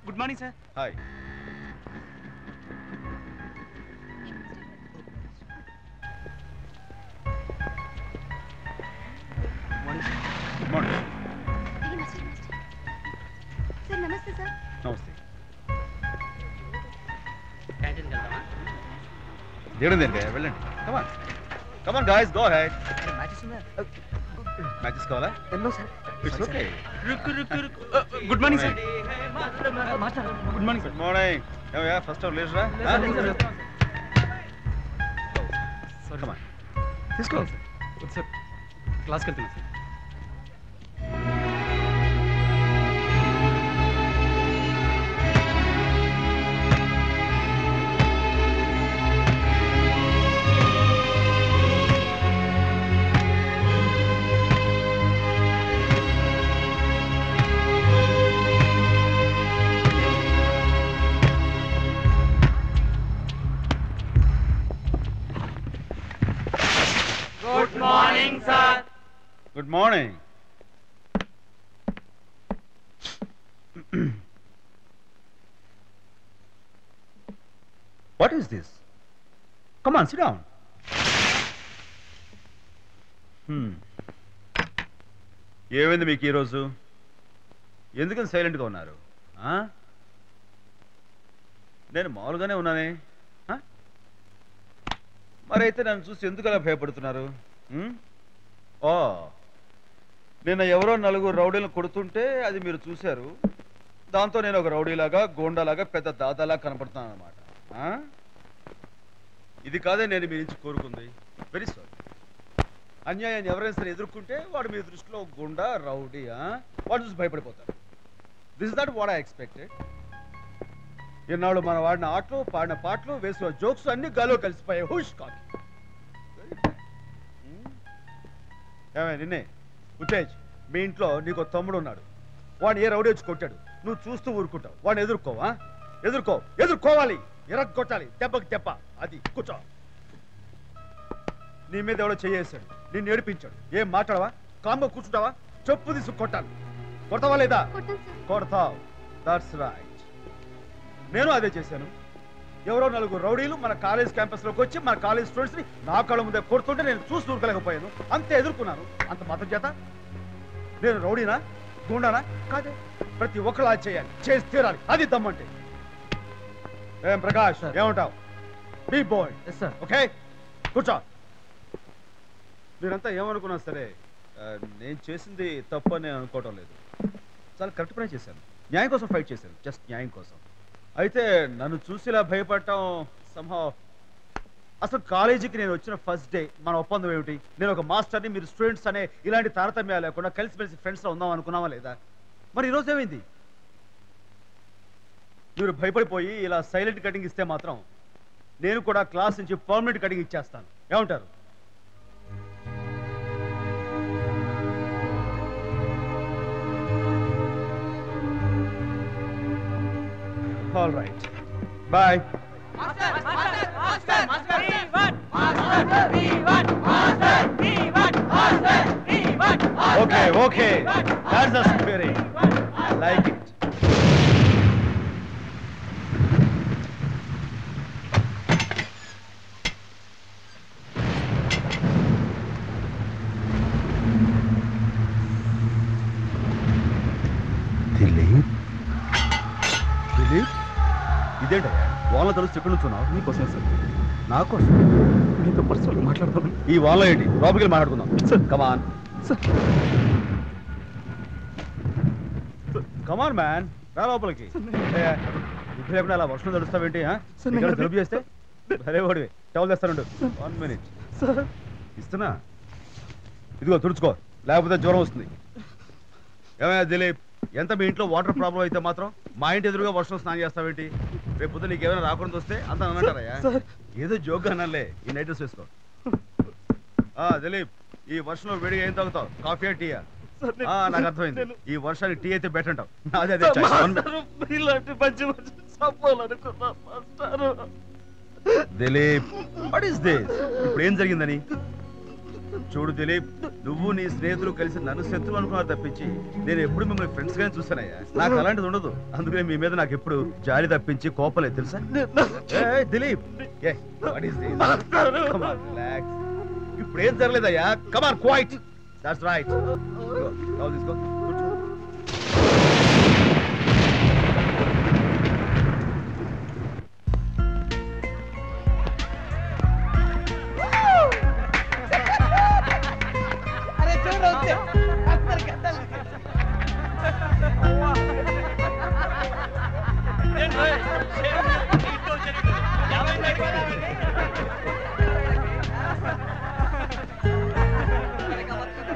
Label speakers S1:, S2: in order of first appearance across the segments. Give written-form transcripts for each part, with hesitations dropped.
S1: Good morning sir.
S2: Hi. Good morning.
S3: Sir నమస్తే sir.
S2: నమస్తే.
S1: క్యాంటీన్కి వెళ్దామా?
S2: దేవుడు వెళ్ళండి. Come on come on guys, go head. Matches కావాలా? It's okay.
S1: Good morning sir. Good morning
S2: good morning. ఏమయ్యా ఫస్ట్ అవర్ లేదురా? కమాన్ తీసుకో.
S1: సార్ క్లాస్కి వెళ్తున్నా sir. Good morning, sir.
S2: Good morning. What is this? Come on, sit down. ఏమైంది మీకు ఈరోజు? ఎందుకని సైలెంట్గా ఉన్నారు? నేను మామూలుగానే ఉన్నానే. మరైతే నన్ను చూసి ఎందుకు అలా భయపడుతున్నారు? ఓ, నిన్న ఎవరో నలుగురు రౌడీలను కొడుతుంటే అది మీరు చూశారు. దాంతో నేను ఒక రౌడీలాగా గోండాలాగా పెద్ద దాదాలా కనపడుతున్నాను అనమాట. ఇది కాదే నేను మీ నుంచి కోరుకుంది. Very sorry. అన్యాయాన్ని ఎవరైనా సరే ఎదుర్కొంటే వాడు మీ దృష్టిలో గుండా రౌడీ, వాడు చూసి భయపడిపోతారు. This is not what I expected. ఈనాడు మన వాడిన ఆటలు, పాడిన పాటలు, వేసిన జోక్స్ అన్ని గాలో కలిసిపోయాయి. హుష్ కాకి. ఏమే నిన్నే ఉత్తేజ్, మీ ఇంట్లో నీకు తమ్ముడు ఉన్నాడు. వాడిని ఏ రౌడీ వచ్చి కొట్టాడు, నువ్వు చూస్తూ ఊరుకుంటావు. వాడిని ఎదుర్కోవా? ఎదుర్కోవాలి. ఎరగొట్టాలి, దెబ్బకి దెబ్బ. అది కూర్చో. నీ మీద ఎవడో చేయేశాడు, నిన్ను ఏడిపించాడు. ఏం మాట్లాడవా? కామ్గా కూర్చుంటావా? చెప్పు తీసుకు కొట్టాలి. కొడతావా లేదా? కొడతావు. That's right. నేను అదే చేశాను. ఎవరో నలుగురు రౌడీలు మన కాలేజ్ క్యాంపస్లోకి వచ్చి మన కాలేజ్ స్టూడెంట్స్ని నా కళ్ళ ముందే కొడుతుంటే నేను చూసి దూరకలేకపోయాను. అంతే ఎదుర్కొన్నాను. అంత మాత్రం చేత నేను రౌడీనా, గుండానా? కాదే. ప్రతి ఒక్కరు అది చేయాలి, చేసి తీరాలి. అది దమ్మంటే. ఏం ప్రకాష్, ఏమంటావు? Be bye. ఓకే, కూర్చో. మీరంతా ఏమనుకున్నా సరే నేను చేసింది తప్పు అని అనుకోవటం లేదు. చాలా కరెక్ట్ పనే చేశాను. న్యాయం కోసం ఫైట్ చేశాను, జస్ట్ న్యాయం కోసం. అయితే నన్ను చూసి ఇలా భయపడటం సంహవ్. అసలు కాలేజీకి నేను వచ్చిన ఫస్ట్ డే మన ఒప్పందం ఏమిటి? నేను ఒక మాస్టర్ని, మీరు స్టూడెంట్స్ అనే ఇలాంటి తారతమ్యాలు లేకుండా కలిసిమెలిసి ఫ్రెండ్స్లో ఉందాం అనుకున్నావా లేదా? మరి ఈరోజు ఏమైంది? మీరు భయపడిపోయి ఇలా సైలెంట్ కటింగ్ ఇస్తే మాత్రం నేను కూడా క్లాస్ నుంచి పర్మనెంట్ కటింగ్ ఇచ్చేస్తాను. ఏమంటారు? All right. Bye. Master. Okay. That's the spirit. I like it. Dilip? ఇదేంటయ్యా వాళ్ళ తెలుసు ఎక్కడి నుంచి ఉన్నావు? నీకోసం సార్. నా కోసం? నీతో పర్సనల్గా మాట్లాడతాను. ఈ వాళ్ళ ఏంటి? లోపలికి మాట్లాడుకుందాం సార్. కమాన్ కమాన్ మ్యాన్, రా లోపలికి. ఇప్పుడు లేకుండా అలా వర్షం తడుస్తావేంటి? జలుబు చేస్తే భలే వాడివి. టవల్ తెస్తానుండు. 1 minute ఇస్తున్నా. ఇదిగో తుడుచుకో, లేకపోతే జ్వరం వస్తుంది. ఏమయ్యా దిలీప్, ఎంత మీ ఇంట్లో వాటర్ ప్రాబ్లం అయితే మాత్రం మా ఇంటి ఎదురుగా వర్షం స్నానం చేస్తావేంటి? రేపు పొద్దున నీకు ఏమైనా రాకుండా వస్తే అంత అనంటారయ్యా. ఏదో జోక్గా అనాలే. ఈ నైట్ డ్రెస్ వేసుకో. దిలీప్, ఈ వర్షంలో వేడిగా ఏం తాగుతావు? కాఫీ టీయా? నాకు అర్థమైంది. ఈ వర్షానికి టీ అయితే బెటర్ అంటావు. అదే దిలీప్, వాట్ ఈస్ దిస్? ఇప్పుడు ఏం జరిగిందని? చూడు దిలీప్, నువ్వు నీ స్నేహితులు కలిసి నన్ను శత్రువు అనుకున్నారు తప్పించి నేను ఎప్పుడు మిమ్మల్ని ఫ్రెండ్స్ గానే చూసానయ్యా. నాకు అలాంటిది ఉండదు. అందుకనే మీ మీద నాకు ఎప్పుడు జాలి తప్పించి కోపలేదు తెలుసా. దిలీప్, ఇప్పుడు ఏం జరగలేదయ్యా. Come on quiet. That's right. తీసుకో.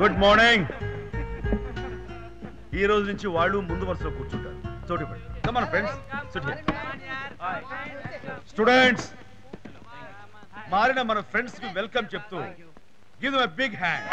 S2: Good morning. ఈ రోజు నుంచి వాళ్ళు ముందు వరుసలో కూర్చుంటారు. చోటు కమాన్ ఫ్రెండ్స్. స్టూడెంట్స్, మారిన మన ఫ్రెండ్స్ కి వెల్కమ్ చెప్తూ give them a big hand.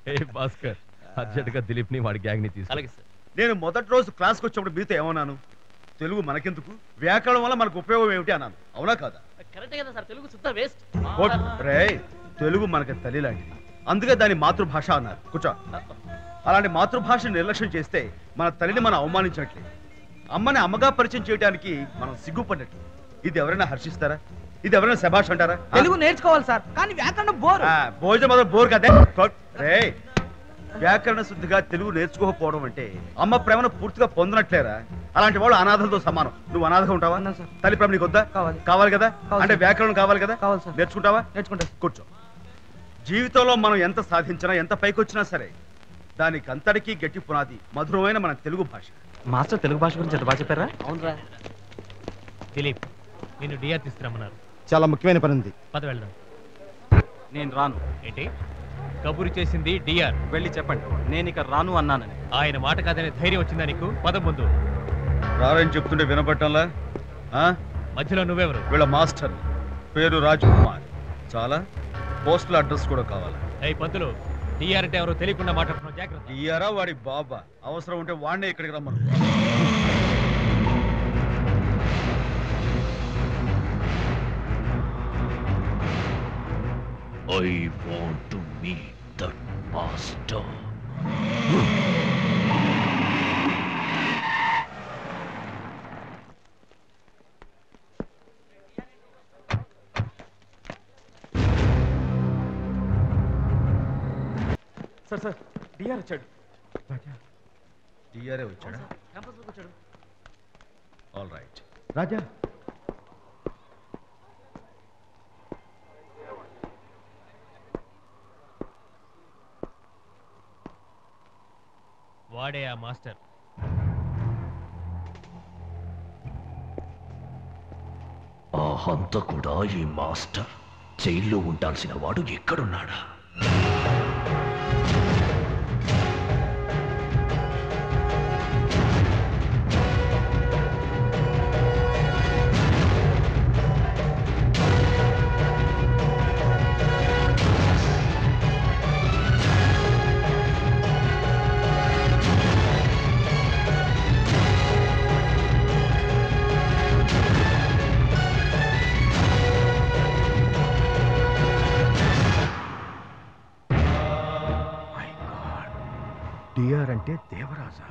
S4: ఏ భాస్కర్, అర్జెంట్ గా దిలీప్ ని వాడి గ్యాంగ్ ని తీసుకు.
S2: నేను మొదటి రోజు క్లాస్కి వచ్చినప్పుడు మీతో ఏమన్నాను? తెలుగు మనకెందుకు, వ్యాకరణం వల్ల మనకు ఉపయోగం ఏమిటి అన్నాను. అవునా కాదా? తెలుగు మనకి తల్లి లాంటిది, అందుకే దాని మాతృభాష అన్నారు. కూర్చో. అలాంటి మాతృభాషను నిర్లక్ష్యం చేస్తే మన తల్లిని మనం అవమానించినట్లే, అమ్మని అమ్మగా పరిచయం చేయడానికి మనం సిగ్గుపడినట్లు. ఇది ఎవరైనా హర్షిస్తారా? ఇది ఎవరైనా శభాష్ అంటారా?
S5: తెలుగు నేర్చుకోవాలి సార్, కానీ వ్యాకరణం బోర్.
S2: భోజనం మాత్రం బోర్ కదే. వ్యాకరణ శుద్ధిగా తెలుగు నేర్చుకోకపోవడం అంటే అమ్మ ప్రేమను పూర్తిగా పొందినట్లేరా? అలాంటి వాళ్ళు అనాథలతో సమానం. నువ్వు అనాథగా ఉంటావా? తల్లి ప్రేమ నీకు వద్దా? కావాలి కదా. అంటే వ్యాకరణం కావాలి కదా. నేర్చుకుంటావా? నేర్చుకుంటా. కూర్చో. జీవితంలో మనం ఎంత సాధించినా, ఎంత పైకొచ్చినా సరే, దానికి అంతటికీ గట్టి పునాది మధురమైన మన తెలుగు భాష.
S1: మాస్టర్ తెలుగు భాష గురించి ఎంత బాగా చెప్పారా?
S5: అవునరా.
S4: దిలీప్, నేను డిఆర్ తీసుకురమ్మన్నారు.
S6: చాలా ముఖ్యమైన పని ఉంది.
S4: పద వెళ్దాం.
S1: నేను రాను.
S4: ఏంటి? కబురు చేసింది డిఆర్.
S1: వెళ్ళి చెప్పండి నేను ఇక రాను అన్నానని.
S4: ఆయన మాట కాదనే ధైర్యం వచ్చిందా నీకు? పద ముందు.
S2: రారని చెప్తుంటే వినపట్టంలా?
S4: మధ్యలో నువ్వెవరు?
S2: వీళ్ళ మాస్టర్ పేరు రాజకుమార్. చాలా పోస్టల్ అడ్రస్ కూడా కావాలి.
S4: అయ్యి పంతులు, డిఆర్ అంటే ఎవరో తెలియకుండా మాట్లాడుతున్నావు, జాగ్రత్త.
S2: డిఆరా వాడి బాబా? అవసరం ఉంటే వాడినే ఇక్కడికి రమ్మను.
S7: I want to meet that master.
S1: Sir DR వచ్చాడు.
S2: డిఆర్ఏ వచ్చాడా? All right.
S6: రాజా,
S4: వాడే ఆ మాస్టర్.
S7: ఆ హంతకుడా ఈ మాస్టర్? జైల్లో ఉండాల్సిన వాడు ఎక్కడున్నాడా?
S6: డిఆర్ అంటే దేవరాజా.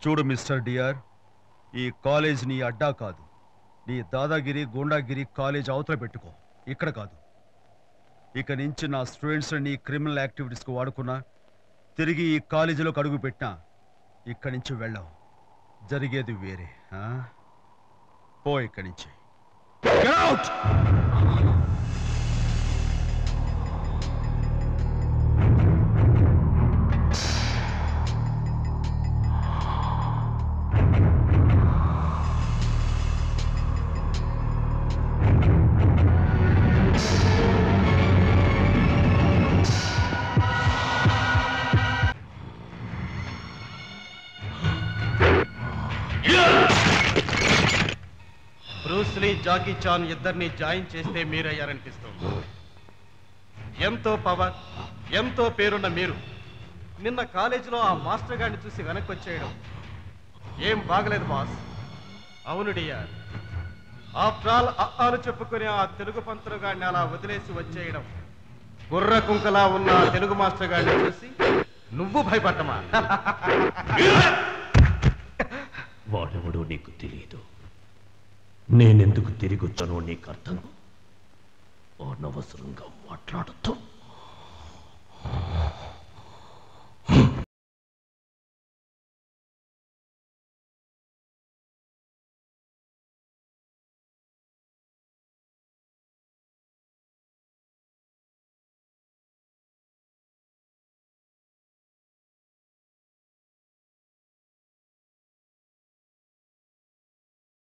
S2: చూడు మిస్టర్ డిఆర్, ఈ కాలేజ్ నీ అడ్డా కాదు. నీ దాదాగిరి గూండాగిరి కాలేజ్ అవతల పెట్టుకో, ఇక్కడ కాదు. ఇక నుంచి నా స్టూడెంట్స్ నీ క్రిమినల్ యాక్టివిటీస్కి వాడుకున్నా, తిరిగి ఈ కాలేజీలోకి అడుగు పెట్టినా ఇక్కడి నుంచి వెళ్ళావు. జరిగేది వేరే. పో ఇక్కడి నుంచి. Get out!
S1: Bruce Lee Jackie Chan ఇద్దరిని జాయిన్ చేస్తే మీరయ్యారనిపిస్తుంది. ఎంతో పవర్, ఎంతో పేరున్న మీరు నిన్న కాలేజీలో ఆ మాస్టర్ గారిని చూసి వెనక్కి వచ్చేయడం ఏం బాగలేదు బాస్. అవును డియర్, ఆఫ్టర్ ఆల్ అప్పాలు చెప్పుకునే ఆ తెలుగు పంతులు గారిని అలా వదిలేసి వచ్చేయడం గుర్ర కుంకలా ఉన్న ఆ తెలుగు మాస్టర్ గారిని చూసి నువ్వు భయపడ్డమా?
S7: వాడెవడో నీకు తెలియదు. నేనెందుకు తిరిగి వచ్చానో నీకు అర్థం. అనవసరంగా మాట్లాడుతూ